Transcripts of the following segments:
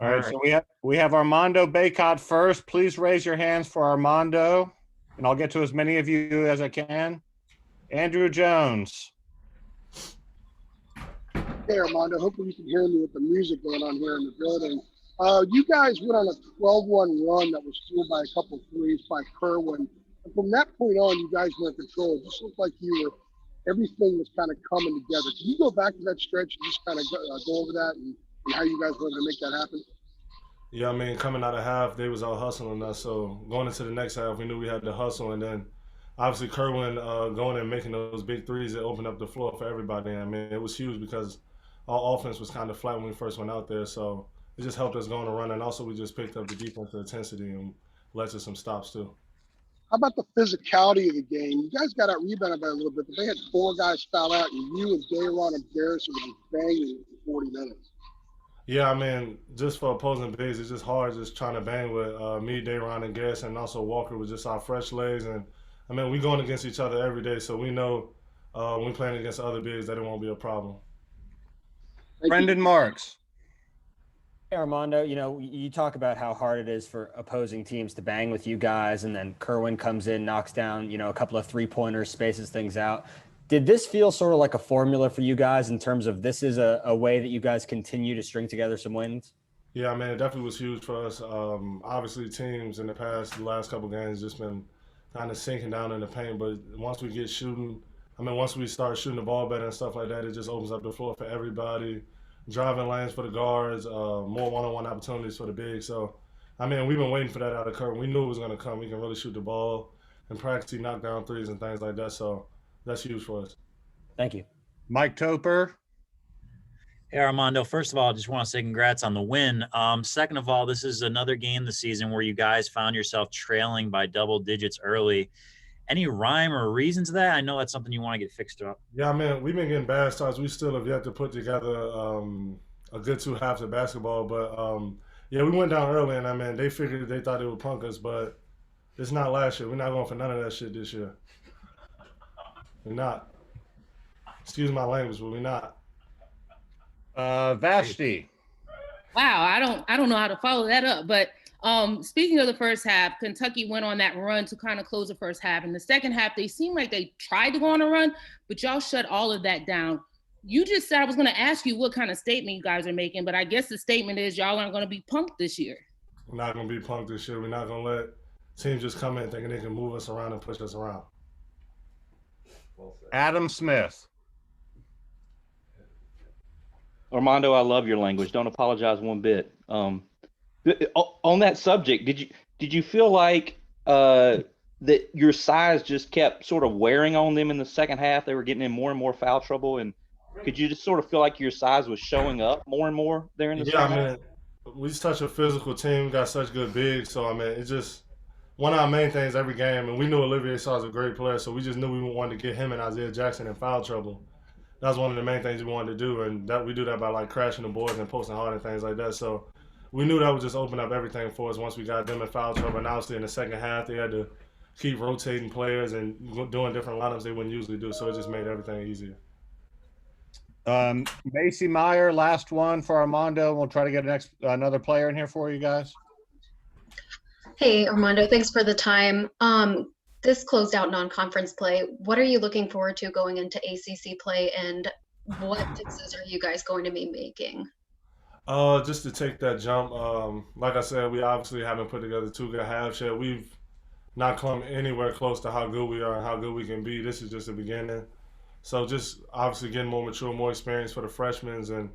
All right, so we have Armando Bacot first. Please raise your hands for Armando, and I'll get to as many of you as I can. Andrew Jones. Hey, Armando. Hopefully you can hear me with the music going on here in the building. You guys went on a 12-1 run that was fueled by a couple threes by Kerwin. And from that point on, you guys were in control. It just looked like everything was kind of coming together. Can you go back to that stretch and just kind of go over that and how you guys wanted to make that happen? Yeah, I mean, coming out of half, they was all hustling us. So going into the next half, we knew we had to hustle. And then obviously Kerwin going and making those big threes that opened up the floor for everybody. I mean, it was huge because our offense was kind of flat when we first went out there. So it just helped us go on a run. And also we just picked up the defensive intensity and led to some stops too. How about the physicality of the game? You guys got out rebounded by a little bit, but they had 4 guys foul out, and you and Dayron and Garrison were banging for 40 minutes. Yeah, I mean, just for opposing bigs, it's just hard just trying to bang with me, Dayron, and Garrison, and also Walker with just our fresh legs. And, I mean, we going against each other every day, so we know when we playing against other bigs that it won't be a problem. Brendan Marks. Hey, Armando, you talk about how hard it is for opposing teams to bang with you guys, and then Kerwin comes in, knocks down, a couple of three-pointers, spaces things out. Did this feel sort of like a formula for you guys in terms of this is a way that you guys continue to string together some wins? Yeah, I mean, it definitely was huge for us. Obviously, teams in the last couple games, just been kind of sinking down in the paint. But once we get shooting, once we start shooting the ball better and stuff like that, it just opens up the floor for everybody. Driving lanes for the guards, more one-on-one opportunities for the bigs. So, we've been waiting for that out of Kerwin. We knew it was going to come. We can really shoot the ball and practice knock down threes and things like that. So that's huge for us. Thank you. Mike Toper. Hey, Armando, first of all, I just want to say congrats on the win. Second of all, this is another game this season where you guys found yourself trailing by double digits early. Any rhyme or reason to that? I know that's something you want to get fixed up. Yeah, we've been getting bad starts. We still have yet to put together a good 2 halves of basketball. But, we went down early, and, they figured they thought they would punk us. But it's not last year. We're not going for none of that shit this year. We're not. Excuse my language, but we're not. Vashti. Wow, I don't know how to follow that up, but speaking of the first half, Kentucky went on that run to kind of close the first half. In the second half, they seemed like they tried to go on a run, but y'all shut all of that down. You just said I was going to ask you what kind of statement you guys are making, but I guess the statement is y'all aren't going to be punked this year. We're not going to be punked this year. We're not going to let teams just come in thinking they can move us around and push us around. Adam Smith. Armando, I love your language. Don't apologize one bit. On that subject, did you feel like that your size just kept sort of wearing on them in the second half? They were getting in more and more foul trouble, and could you just sort of feel like your size was showing up more and more there in the second half? We just such a physical team. We got such good bigs, so it's just one of our main things every game. And we knew Olivier Sarr was a great player, so we just knew we wanted to get him and Isaiah Jackson in foul trouble. That was one of the main things we wanted to do, and that we do that by crashing the boards and posting hard and things like that. So we knew that would just open up everything for us once we got them in foul trouble. And obviously in the second half, they had to keep rotating players and doing different lineups they wouldn't usually do. So it just made everything easier. Macy Meyer, last one for Armando. We'll try to get another player in here for you guys. Hey, Armando, thanks for the time. This closed out non-conference play. What are you looking forward to going into ACC play, and what fixes are you guys going to be making? Just to take that jump. Like I said, we obviously haven't put together 2 good halves yet. We've not come anywhere close to how good we are and how good we can be. This is just the beginning. So just obviously getting more mature, more experience for the freshmen. And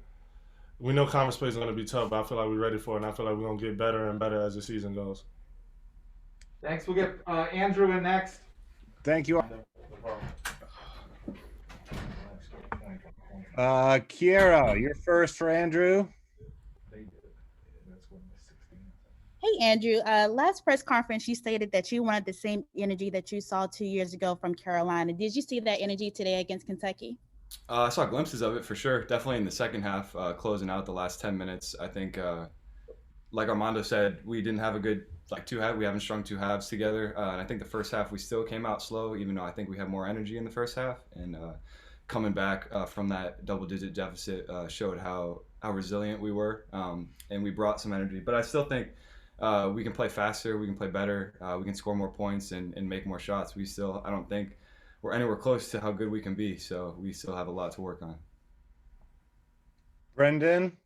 we know conference play is going to be tough, but I feel like we're ready for it, and I feel like we're going to get better and better as the season goes. Thanks. We'll get Andrew in next. Thank you. Kiera, you're first for Andrew. Hey, Andrew. Last press conference, you stated that you wanted the same energy that you saw 2 years ago from Carolina. Did you see that energy today against Kentucky? I saw glimpses of it for sure. Definitely in the second half, closing out the last 10 minutes. I think, like Armando said, we didn't have a good 2 halves. We haven't strung 2 halves together. And I think the first half we still came out slow, even though I think we had more energy in the first half. And coming back from that double-digit deficit showed how how resilient we were, and we brought some energy. But I still think we can play faster, we can play better, we can score more points and make more shots. I don't think we're anywhere close to how good we can be, so we still have a lot to work on. Brendan?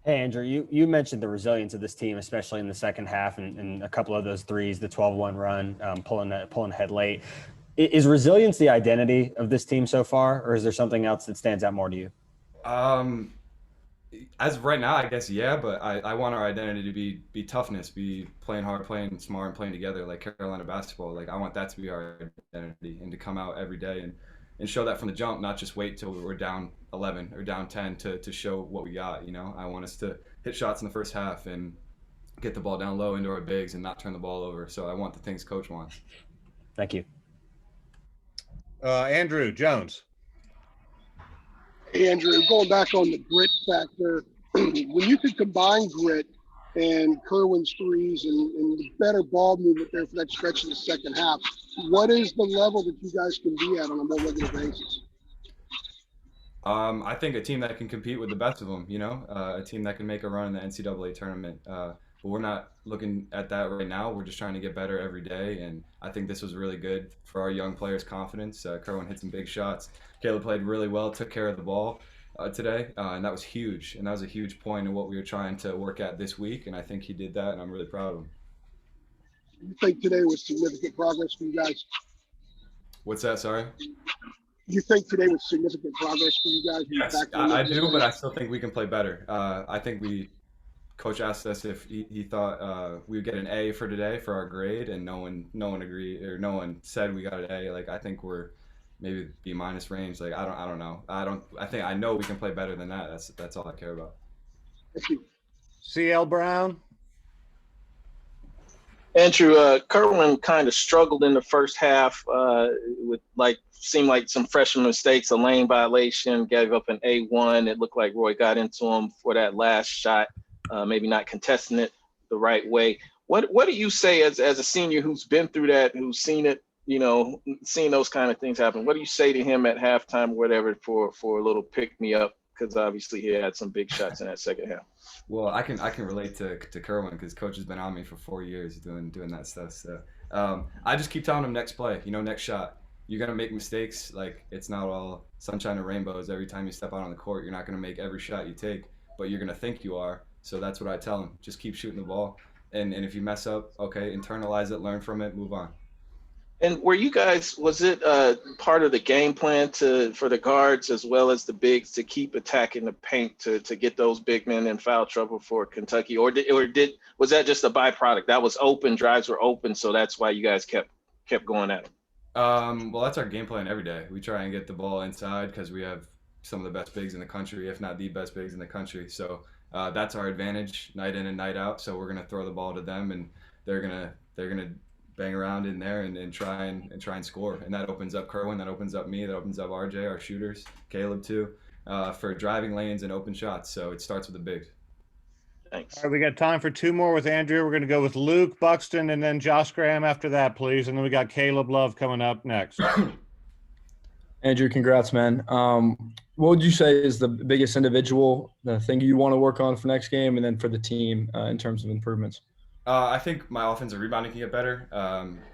Hey, Andrew, you mentioned the resilience of this team, especially in the second half and a couple of those threes, the 12-1 run, pulling ahead late. Is resilience the identity of this team so far, or is there something else that stands out more to you? As of right now, I guess, yeah, but I want our identity to be toughness, be playing hard, playing smart, and playing together like Carolina basketball. Like, I want that to be our identity and to come out every day and show that from the jump, not just wait till we're down 11 or down 10 to show what we got, you know? I want us to hit shots in the first half and get the ball down low into our bigs and not turn the ball over. So I want the things coach wants. Thank you. Andrew Jones. Hey, Andrew, going back on the grit factor, when you could combine grit and Kerwin's threes and the better ball movement there for that stretch in the second half, what is the level that you guys can be at on a more regular basis? I think a team that can compete with the best of them, you know, a team that can make a run in the NCAA tournament. But we're not looking at that right now. We're just trying to get better every day, and I think this was really good for our young players' confidence. Kerwin hit some big shots. Caleb played really well, took care of the ball today, and that was huge. And that was a huge point in what we were trying to work at this week, and I think he did that, and I'm really proud of him. You think today was significant progress for you guys? What's that, sorry? You think today was significant progress for you guys? Yes, I do, but I still think we can play better. I think Coach asked us if he thought we would get an A for today for our grade, and no one agreed, or no one said we got an A. Like, I think we're maybe B- range. Like, I don't know. I know we can play better than that. That's all I care about. Thank you. CL Brown. Andrew, Kerwin kind of struggled in the first half with seemed like some freshman mistakes, a lane violation, gave up an A1. It looked like Roy got into him for that last shot, maybe not contesting it the right way. What do you say as a senior who's been through that, who's seen it, you know, seen those kind of things happen? What do you say to him at halftime or whatever for a little pick me up? Because obviously he had some big shots in that second half. Well, I can relate to Kerwin because Coach has been on me for 4 years doing that stuff. So I just keep telling him next play, you know, next shot. You're gonna make mistakes. Like, it's not all sunshine and rainbows every time you step out on the court. You're not gonna make every shot you take, but you're gonna think you are. So that's what I tell him. Just keep shooting the ball, and if you mess up, okay, internalize it, learn from it, move on. And were you guys, was it part of the game plan for the guards as well as the bigs to keep attacking the paint to get those big men in foul trouble for Kentucky, or was that just a byproduct? That was open, drives were open, so that's why you guys kept going at them. Well, that's our game plan every day. We try and get the ball inside because we have some of the best bigs in the country, if not the best bigs in the country. So that's our advantage night in and night out. So we're gonna throw the ball to them, and they're gonna bang around in there and try and score. And that opens up Kerwin, that opens up me, that opens up RJ, our shooters, Caleb too, for driving lanes and open shots. So it starts with the bigs. Thanks. All right, we got time for two more with Andrew. We're going to go with Luke Buxton and then Josh Graham after that, please. And then we got Caleb Love coming up next. Andrew, congrats, man. What would you say is the biggest individual, the thing you want to work on for next game, and then for the team in terms of improvements? I think my offensive rebounding can get better.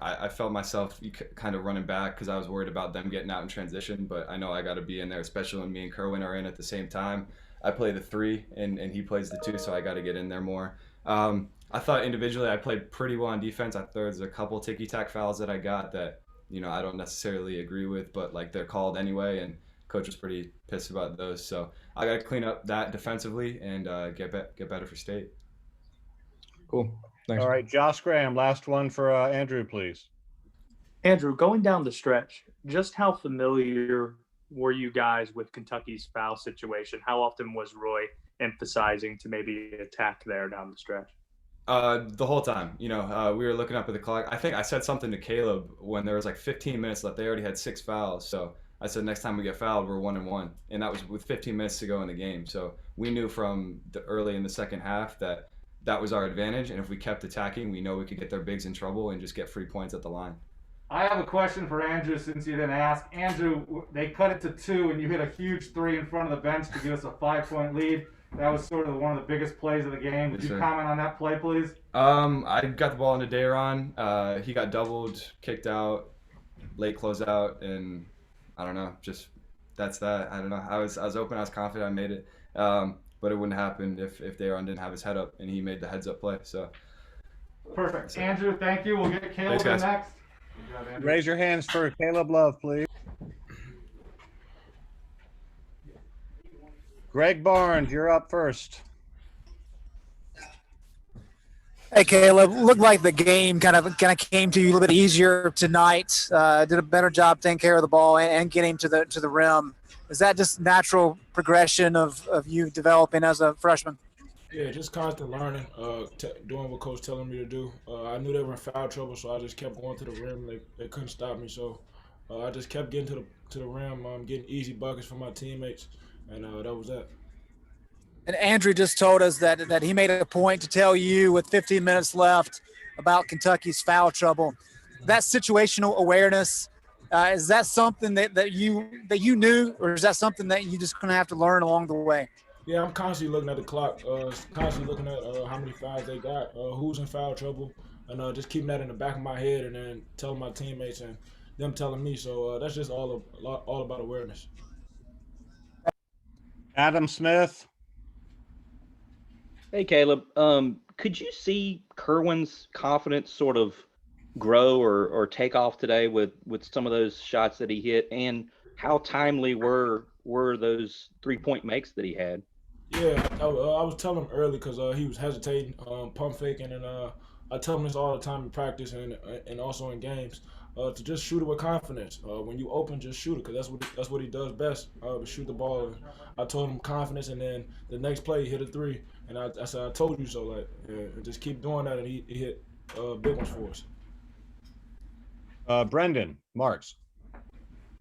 I felt myself kind of running back because I was worried about them getting out in transition, but I know I got to be in there, especially when me and Kerwin are in at the same time. I play the 3 and he plays the 2, so I got to get in there more. I thought individually I played pretty well on defense. I thought there was a couple ticky-tack fouls that I got that, you know, I don't necessarily agree with, but like they're called anyway, and coach was pretty pissed about those. So I got to clean up that defensively and get better for state. Cool. Thanks. All right, Josh Graham, last one for Andrew, please. Andrew, going down the stretch, just how familiar were you guys with Kentucky's foul situation? How often was Roy emphasizing to maybe attack there down the stretch? The whole time, you know, we were looking up at the clock. I think I said something to Caleb when there was like 15 minutes left. They already had 6 fouls. So I said, next time we get fouled, we're 1-1. And that was with 15 minutes to go in the game. So we knew from the early in the second half that was our advantage. And if we kept attacking, we know we could get their bigs in trouble and just get free points at the line. I have a question for Andrew since you didn't ask. Andrew, they cut it to 2 and you hit a huge 3 in front of the bench to give us a 5-point lead. That was sort of one of the biggest plays of the game. Would you comment on that play, please? I got the ball into Dayron. He got doubled, kicked out, late closeout, and I don't know, just that's that. I don't know. I was open, I was confident, I made it. But it wouldn't happen if Dayron didn't have his head up and he made the heads up play. So perfect. Andrew, thank you. We'll get Caleb in next. Good job, Raise your hands for Caleb Love, please. Greg Barnes, you're up first. Hey, Caleb. Looked like the game kind of came to you a little bit easier tonight. Did a better job taking care of the ball and getting to the rim. Is that just natural progression of you developing as a freshman? Yeah, just constant learning, doing what coach telling me to do. I knew they were in foul trouble, so I just kept going to the rim. They couldn't stop me, so I just kept getting to the rim, getting easy buckets from my teammates, and that was that. And Andrew just told us that he made a point to tell you with 15 minutes left about Kentucky's foul trouble. That situational awareness, is that something that you knew, or is that something that you just gonna have to learn along the way? Yeah, I'm constantly looking at the clock, constantly looking at how many fouls they got, who's in foul trouble, and just keeping that in the back of my head, and then telling my teammates and them telling me. So that's just all about awareness. Adam Smith. Hey, Caleb. Could you see Kerwin's confidence sort of grow or take off today with some of those shots that he hit, and how timely were those 3-point makes that he had? Yeah, I was telling him early because he was hesitating, pump faking, and I tell him this all the time in practice and also in games, to just shoot it with confidence. When you open, just shoot it, because that's what he does best, to shoot the ball. And I told him confidence, and then the next play he hit a 3, and I said, I told you so. Like, just keep doing that, and he hit big ones for us. Brendan Marks.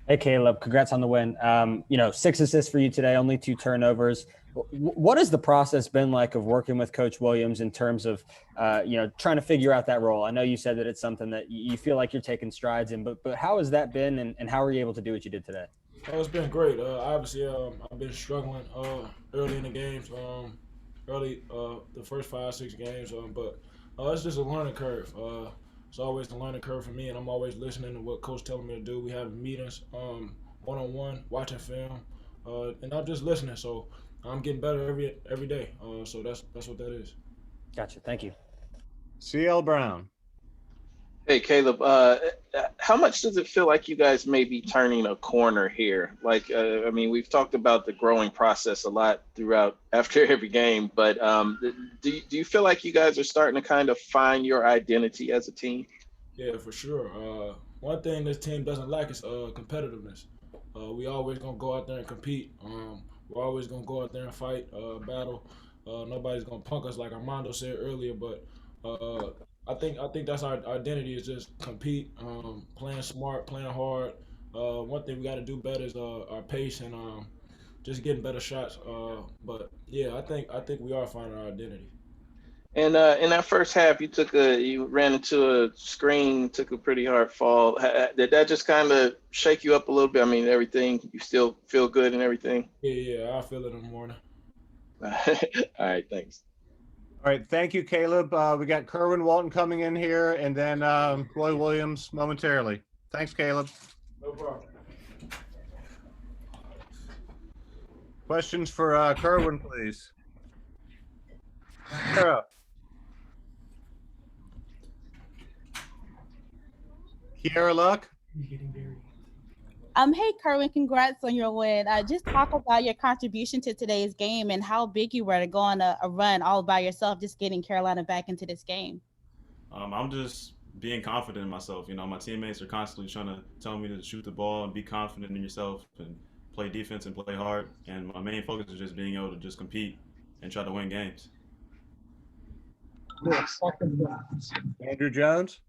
Hey, Caleb, congrats on the win. 6 assists for you today, only 2 turnovers. What has the process been like of working with Coach Williams in terms of, trying to figure out that role? I know you said that it's something that you feel like you're taking strides in, but how has that been, and how were you able to do what you did today? It's been great. Obviously, I've been struggling early in the games, the first 5-6 games, but it's just a learning curve. It's always the learning curve for me, and I'm always listening to what Coach telling me to do. We have meetings, one-on-one, watching film, and I'm just listening. So I'm getting better every day. So that's what that is. Gotcha. Thank you. CL Brown. Hey, Caleb, how much does it feel like you guys may be turning a corner here? Like, we've talked about the growing process a lot after every game, but do you feel like you guys are starting to kind of find your identity as a team? Yeah, for sure. One thing this team doesn't lack is competitiveness. We always going to go out there and compete. We're always going to go out there and fight, battle. Nobody's going to punk us like Armando said earlier, but I think that's our identity, is just compete, playing smart, playing hard. One thing we got to do better is our pace and just getting better shots. But yeah, I think we are finding our identity. And in that first half, you ran into a screen, took a pretty hard fall. Did that just kind of shake you up a little bit? I mean, everything, you still feel good and everything? Yeah, I feel it in the morning. All right, thanks. All right, thank you, Caleb. We got Kerwin Walton coming in here, and then Roy Williams momentarily. Thanks, Caleb. No problem. Questions for Kerwin, please. Sarah. Kiara Luck. Hey, Kerwin, congrats on your win. Just talk about your contribution to today's game and how big you were to go on a run all by yourself, just getting Carolina back into this game. I'm just being confident in myself. My teammates are constantly trying to tell me to shoot the ball and be confident in yourself and play defense and play hard. And my main focus is just being able to just compete and try to win games. Andrew Jones.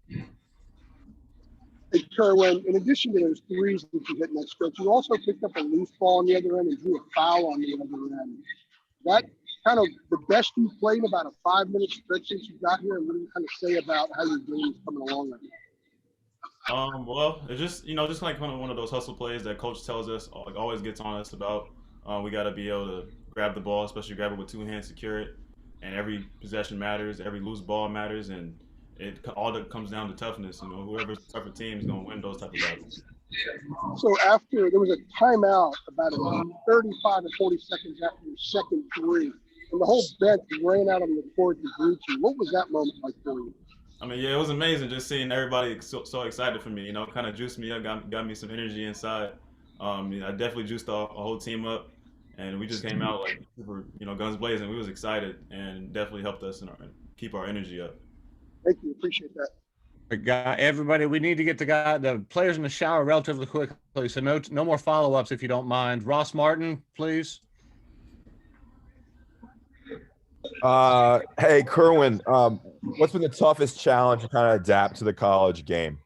Hey, Kerwin, in addition to those threes that you hit in that stretch, you also picked up a loose ball on the other end and drew a foul on the other end. That kind of the best you've played in about a 5-minute stretch since you got here, and what do you kind of say about how your game is coming along right now? Well, it's just just like one of those hustle plays that coach tells us, like always gets on us about. We got to be able to grab the ball, especially grab it with two hands, secure it, and every possession matters, every loose ball matters, and it all that comes down to toughness. Whoever's the tougher team is going to win those type of battles. So after there was a timeout about 35 or 40 seconds after your second three, and the whole bench ran out on the court to greet you. What was that moment like for you? I mean, yeah, it was amazing just seeing everybody so excited for me. Kind of juiced me up, got me some energy inside. I definitely juiced a whole team up, and we just came out like super, guns blazing. We was excited, and definitely helped us keep our energy up. Thank you, appreciate that. Everybody, we need to get the players in the shower relatively quickly, so no more follow-ups if you don't mind. Ross Martin, please. Hey, Kerwin, what's been the toughest challenge to kind of adapt to the college game?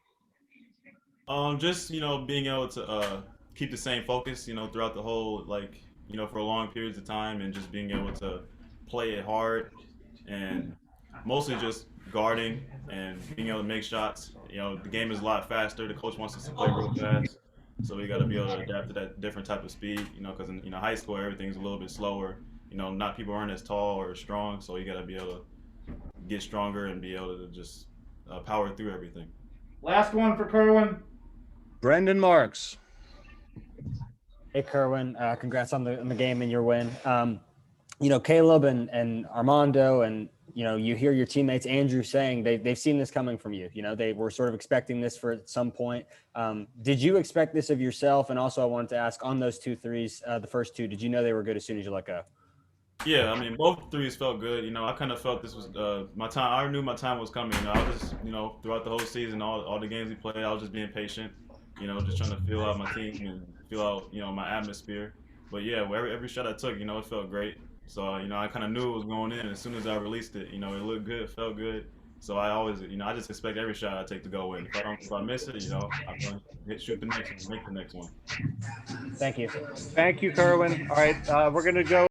Just being able to keep the same focus, throughout the whole for long periods of time, and just being able to play it hard, and mostly just guarding and being able to make shots. The game is a lot faster. The coach wants us to play real fast, so we got to be able to adapt to that different type of speed. Because in high school everything's a little bit slower. Not people aren't as tall or strong, so you got to be able to get stronger and be able to just power through everything. Last one for Kerwin. Brendan Marks. Hey, Kerwin. Congrats on the game and your win. Caleb and Armando, and you hear your teammates Andrew saying they've seen this coming from you. They were sort of expecting this for at some point. Did you expect this of yourself? And also, I wanted to ask on those 2 threes, the first 2, did you know they were good as soon as you let go? Yeah, I mean, both threes felt good. I kind of felt this was my time. I knew my time was coming. I was just, throughout the whole season, all the games we played, I was just being patient. Just trying to feel out my team and feel out, my atmosphere. But yeah, every shot I took, it felt great. So I kind of knew it was going in as soon as I released it. It looked good, it felt good. So I always, I just expect every shot I take to go in. If I miss it, I'm gonna shoot the next one, make the next one. Thank you. Thank you, Kerwin. All right, we're gonna go.